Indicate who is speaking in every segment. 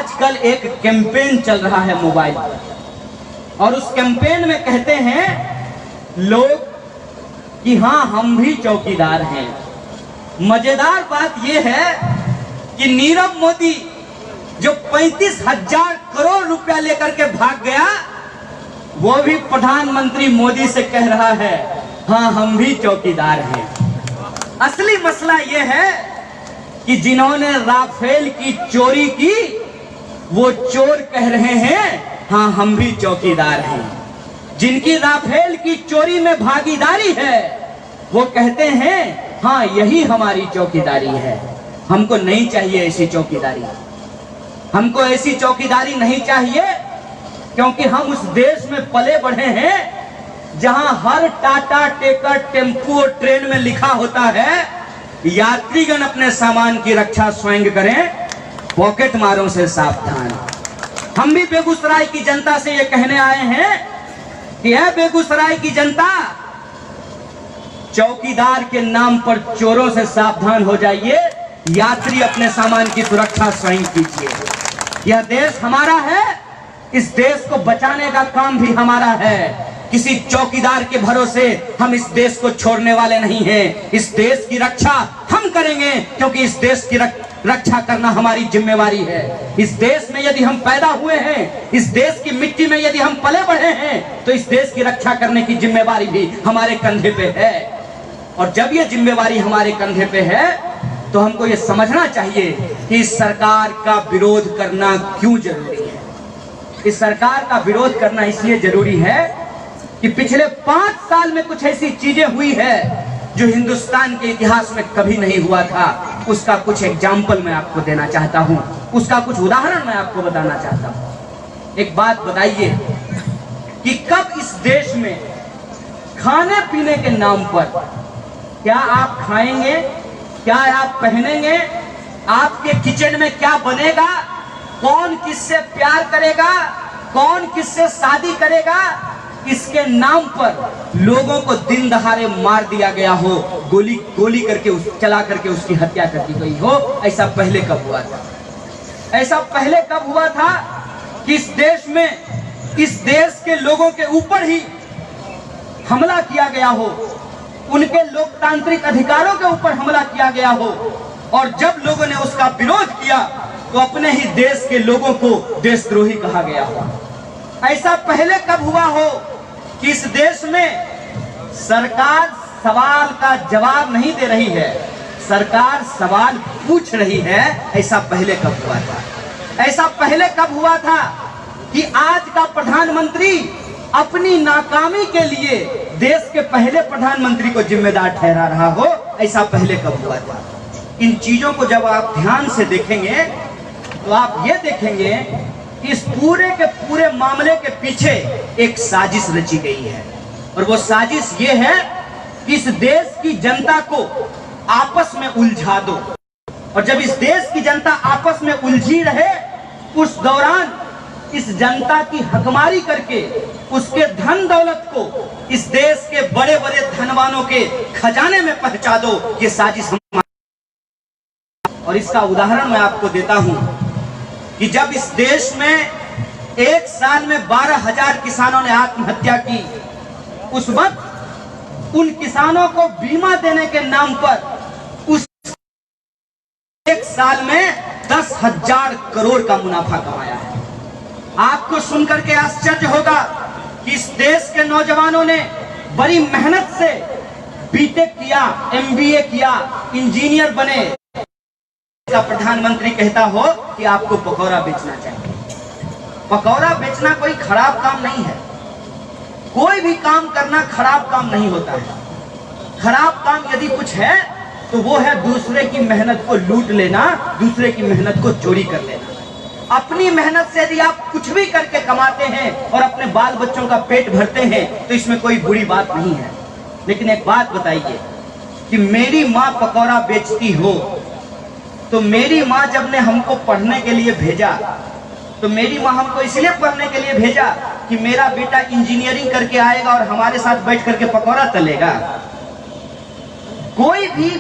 Speaker 1: आजकल एक कैंपेन चल रहा है मोबाइल पर, और उस कैंपेन में कहते हैं लोग कि हाँ हम भी चौकीदार हैं। मजेदार बात यह है कि नीरव मोदी जो 35,000 करोड़ रुपया लेकर के भाग गया, वो भी प्रधानमंत्री मोदी से कह रहा है हाँ हम भी चौकीदार हैं। असली मसला यह है कि जिन्होंने राफेल की चोरी की वो चोर कह रहे हैं हाँ हम भी चौकीदार हैं। जिनकी राफेल की चोरी में भागीदारी है वो कहते हैं हाँ यही हमारी चौकीदारी है। हमको नहीं चाहिए ऐसी चौकीदारी, हमको ऐसी चौकीदारी नहीं चाहिए, क्योंकि हम उस देश में पले बढ़े हैं जहां हर टाटा टेकर टेम्पो और ट्रेन में लिखा होता है यात्रीगण अपने सामान की रक्षा स्वयं करें, पॉकेट मारों से सावधान। हम भी बेगूसराय की जनता से ये कहने आए हैं कि है बेगूसराय की जनता, चौकीदार के नाम पर चोरों से सावधान हो जाइए, यात्री अपने सामान की सुरक्षा स्वयं कीजिए। यह देश हमारा है, इस देश को बचाने का काम भी हमारा है। किसी चौकीदार के भरोसे हम इस देश को छोड़ने वाले नहीं हैं। इस देश की रक्षा हम करेंगे, क्योंकि इस देश की रक्षा करना हमारी जिम्मेवारी है। इस देश में यदि हम पैदा हुए हैं, इस देश की मिट्टी में यदि हम पले बढ़े हैं, तो इस देश की रक्षा करने की जिम्मेवारी भी हमारे कंधे पे है। और जब ये जिम्मेवारी हमारे कंधे पे है तो हमको ये समझना चाहिए कि इस सरकार का विरोध करना क्यों जरूरी है। इस सरकार का विरोध करना इसलिए जरूरी है कि पिछले 5 साल में कुछ ऐसी चीजें हुई है जो हिंदुस्तान के इतिहास में कभी नहीं हुआ था। उसका कुछ एग्जाम्पल मैं आपको देना चाहता हूं, उसका कुछ उदाहरण मैं आपको बताना चाहता हूं। एक बात बताइए कि कब इस देश में खाने पीने के नाम पर क्या आप खाएंगे, क्या आप पहनेंगे, आपके किचन में क्या बनेगा, कौन किससे प्यार करेगा, कौन किससे शादी करेगा, इसके नाम पर लोगों को दिन दहाड़े मार दिया गया हो, गोली करके चला करके उसकी हत्या कर दी गई हो। ऐसा पहले कब हुआ था? ऐसा पहले कब हुआ था कि इस देश में, इस देश के लोगों के ऊपर ही हमला किया गया हो, उनके लोकतांत्रिक अधिकारों के ऊपर हमला किया गया हो, और जब लोगों ने उसका विरोध किया तो अपने ही देश के लोगों को देशद्रोही कहा गया हो। ऐसा पहले कब हुआ हो कि इस देश में सरकार सवाल का जवाब नहीं दे रही है, सरकार सवाल पूछ रही है? ऐसा पहले कब हुआ था? ऐसा पहले कब हुआ था कि आज का प्रधानमंत्री अपनी नाकामी के लिए देश के पहले प्रधानमंत्री को जिम्मेदार ठहरा रहा हो? ऐसा पहले कब हुआ था? इन चीजों को जब आप ध्यान से देखेंगे तो आप ये देखेंगे कि इस पूरे के पूरे मामले के पीछे एक साजिश रची गई है, और वो साजिश ये है कि इस देश की जनता को आपस में उलझा दो, और जब इस देश की जनता आपस में उलझी रहे उस दौरान इस जनता की हकमारी करके उसके धन दौलत को इस देश के बड़े बड़े धनवानों के खजाने में पहुंचा दो, ये साजिश हमारी। और इसका उदाहरण मैं आपको देता हूं कि जब इस देश में एक साल में 12,000 किसानों ने आत्महत्या की, उस वक्त उन किसानों को बीमा देने के नाम पर उस एक साल में 10,000 करोड़ का मुनाफा कमाया है। आपको सुनकर के आश्चर्य होगा कि इस देश के नौजवानों ने बड़ी मेहनत से बीटेक किया, एमबीए किया, इंजीनियर बने। का प्रधानमंत्री कहता हो कि आपको पकौड़ा बेचना चाहिए। पकौड़ा बेचना कोई खराब काम नहीं है, कोई भी काम करना खराब काम नहीं होता है। खराब काम यदि कुछ है तो वो है दूसरे की मेहनत को लूट लेना, दूसरे की मेहनत को चोरी कर लेना। अपनी मेहनत से यदि आप कुछ भी करके कमाते हैं और अपने बाल बच्चों का पेट भरते हैं तो इसमें कोई बुरी बात नहीं है। लेकिन एक बात बताइए कि मेरी माँ पकौड़ा बेचती हो तो मेरी माँ जब ने हमको पढ़ने के लिए भेजा तो मेरी माँ हमको इसलिए पढ़ने के लिए भेजा कि मेरा बेटा इंजीनियरिंग करके आएगा और हमारे साथ बैठ करके पकौड़ा तलेगा। कोई भी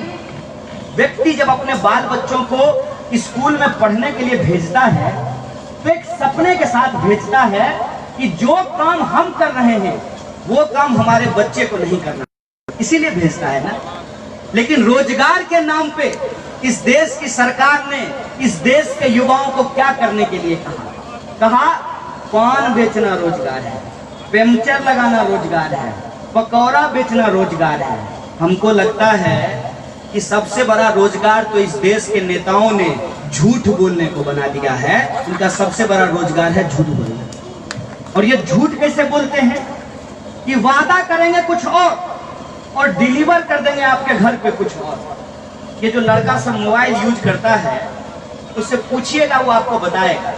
Speaker 1: व्यक्ति जब अपने बाल बच्चों को स्कूल में पढ़ने के लिए भेजता है तो एक सपने के साथ भेजता है कि जो काम हम कर रहे हैं वो काम हमारे बच्चे को नहीं करना, इसीलिए भेजता है ना। लेकिन रोजगार के नाम पे इस देश की सरकार ने इस देश के युवाओं को क्या करने के लिए कहा पान बेचना रोजगार है, पंचर लगाना रोजगार है, पकौड़ा बेचना रोजगार है। हमको लगता है कि सबसे बड़ा रोजगार तो इस देश के नेताओं ने झूठ बोलने को बना दिया है। उनका सबसे बड़ा रोजगार है झूठ बोलना। और ये झूठ कैसे बोलते हैं कि वादा करेंगे कुछ और डिलीवर कर देंगे आपके घर पे कुछ और। ये जो लड़का सब मोबाइल यूज करता है उससे पूछिएगा, वो आपको बताएगा।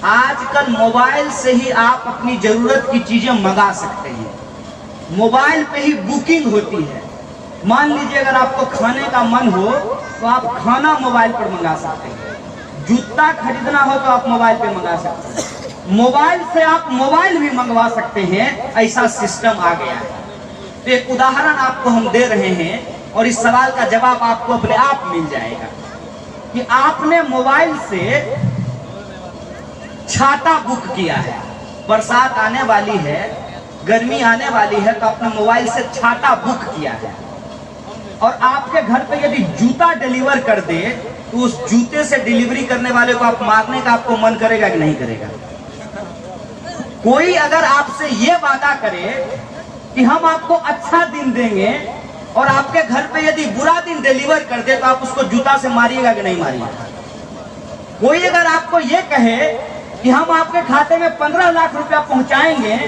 Speaker 1: आजकल मोबाइल से ही आप अपनी जरूरत की चीजें मंगा सकते हैं। मोबाइल पे ही बुकिंग होती है। मान लीजिए अगर आपको खाने का मन हो तो आप खाना मोबाइल पर मंगा सकते हैं। जूता खरीदना हो तो आप मोबाइल पे मंगा सकते हैं। मोबाइल से आप मोबाइल भी मंगवा सकते हैं, ऐसा सिस्टम आ गया है। तो एक उदाहरण आपको हम दे रहे हैं और इस सवाल का जवाब आपको अपने आप मिल जाएगा कि आपने मोबाइल से छाता बुक किया है। बरसात आने वाली है, गर्मी आने वाली है, तो आपने मोबाइल से छाता बुक किया है। और आपके घर पे यदि जूता डिलीवर कर दे तो उस जूते से डिलीवरी करने वाले को आप मारने का आपको मन करेगा कि नहीं करेगा? कोई अगर आपसे ये वादा करे कि हम आपको अच्छा दिन देंगे और आपके घर पे यदि बुरा दिन डिलीवर कर दे तो आप उसको जूता से मारिएगा कि नहीं मारिएगा? कोई अगर आपको ये कहे कि हम आपके खाते में 15 लाख रुपया पहुंचाएंगे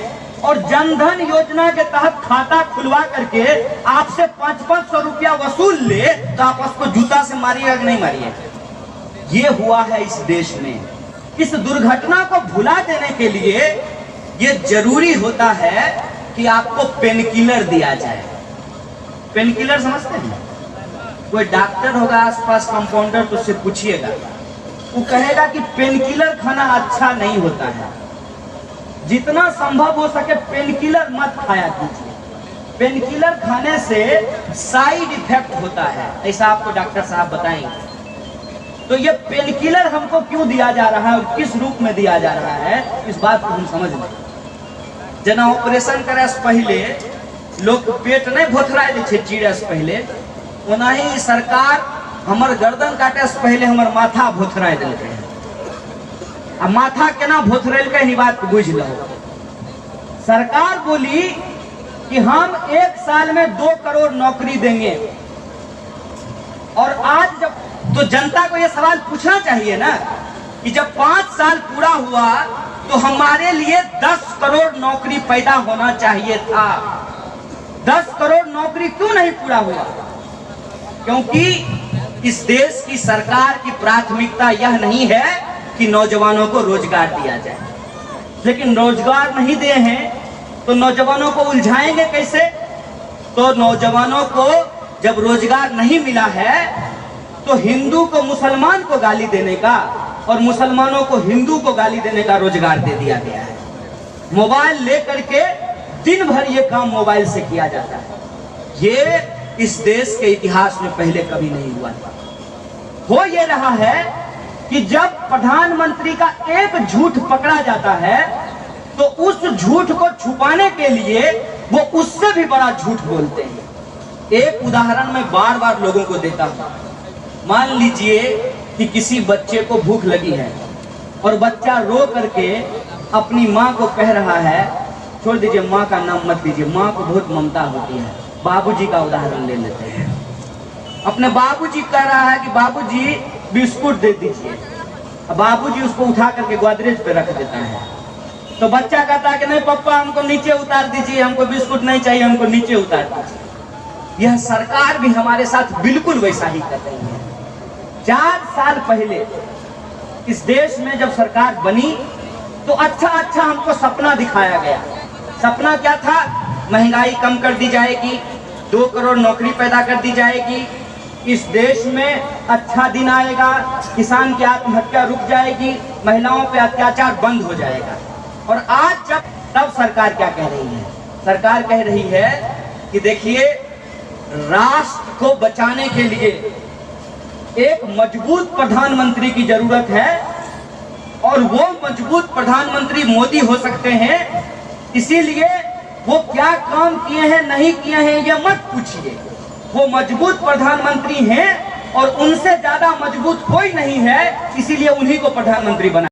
Speaker 1: और जनधन योजना के तहत खाता खुलवा करके आपसे 500 रुपया वसूल ले, तो आप उसको जूता से मारिएगा कि नहीं मारिएगा? ये हुआ है इस देश में। इस दुर्घटना को भुला देने के लिए ये जरूरी होता है कि आपको पेन किलर दिया जाए। पेन किलर समझते हैं? कोई डॉक्टर होगा आसपास कंपाउंडर, तो उससे पूछिएगा, वो कहेगा कि पेन किलर खाना अच्छा नहीं होता है। जितना संभव हो सके पेन किलर मत खाया कीजिए। पेन किलर खाने से साइड इफेक्ट होता है, ऐसा आपको डॉक्टर साहब बताएंगे। तो ये पेन किलर हमको क्यों दिया जा रहा है और किस रूप में दिया जा रहा है, इस बात को हम समझ लें। जना ऑपरेशन करे से पहले लोग पेट नहीं भोथराए दै छै चीरे से पहले, ओना ही सरकार हमर गर्दन काटे से पहले हमर माथा भोथराए देलकै है। आ माथा केना भोथरेलकै ई बात बुझ लो। सरकार बोली कि हम 1 साल में 2 करोड़ नौकरी देंगे, और आज जब तो जनता को यह सवाल पूछना चाहिए ना कि जब 5 साल पूरा हुआ तो हमारे लिए 10 करोड़ नौकरी पैदा होना चाहिए था। 10 करोड़ नौकरी क्यों नहीं पूरा हुआ? क्योंकि इस देश की सरकार की प्राथमिकता यह नहीं है कि नौजवानों को रोजगार दिया जाए। लेकिन रोजगार नहीं दिए हैं तो नौजवानों को उलझाएंगे कैसे? तो नौजवानों को जब रोजगार नहीं मिला है तो हिंदू को मुसलमान को गाली देने का और मुसलमानों को हिंदू को गाली देने का रोजगार दे दिया गया है। मोबाइल लेकर के दिन भर ये काम मोबाइल से किया जाता है। ये इस देश के इतिहास में पहले कभी नहीं हुआ था। हो ये रहा है कि जब प्रधानमंत्री का एक झूठ पकड़ा जाता है तो उस झूठ को छुपाने के लिए वो उससे भी बड़ा झूठ बोलते हैं। एक उदाहरण मैं बार बार लोगों को देता हूं। मान लीजिए कि किसी बच्चे को भूख लगी है और बच्चा रो करके अपनी माँ को कह रहा है, छोड़ दीजिए माँ का नाम मत लीजिए, माँ को बहुत ममता होती है। बाबूजी का उदाहरण ले लेते हैं। अपने बाबूजी कह रहा है कि बाबूजी बिस्कुट दे दीजिए। बाबूजी उसको उठा करके गोदरेज पे रख देता है। तो बच्चा कहता है कि नहीं पापा हमको नीचे उतार दीजिए, हमको बिस्कुट नहीं चाहिए, हमको नीचे उतार दीजिए। यह सरकार भी हमारे साथ बिल्कुल वैसा ही कर रही है। 4 साल पहले इस देश में जब सरकार बनी तो अच्छा हमको सपना दिखाया गया। सपना क्या था? महंगाई कम कर दी जाएगी, 2 करोड़ नौकरी पैदा कर दी जाएगी, इस देश में अच्छा दिन आएगा, किसान की आत्महत्या रुक जाएगी, महिलाओं पे अत्याचार बंद हो जाएगा। और आज तब सरकार क्या कह रही है? सरकार कह रही है कि देखिए राष्ट्र को बचाने के लिए एक मजबूत प्रधानमंत्री की जरूरत है और और वो मजबूत प्रधानमंत्री मोदी हो सकते हैं। इसीलिए वो क्या काम किए हैं नहीं किए हैं ये मत पूछिए, वो मजबूत प्रधानमंत्री हैं और उनसे ज्यादा मजबूत कोई नहीं है, इसीलिए उन्हीं को प्रधानमंत्री बना।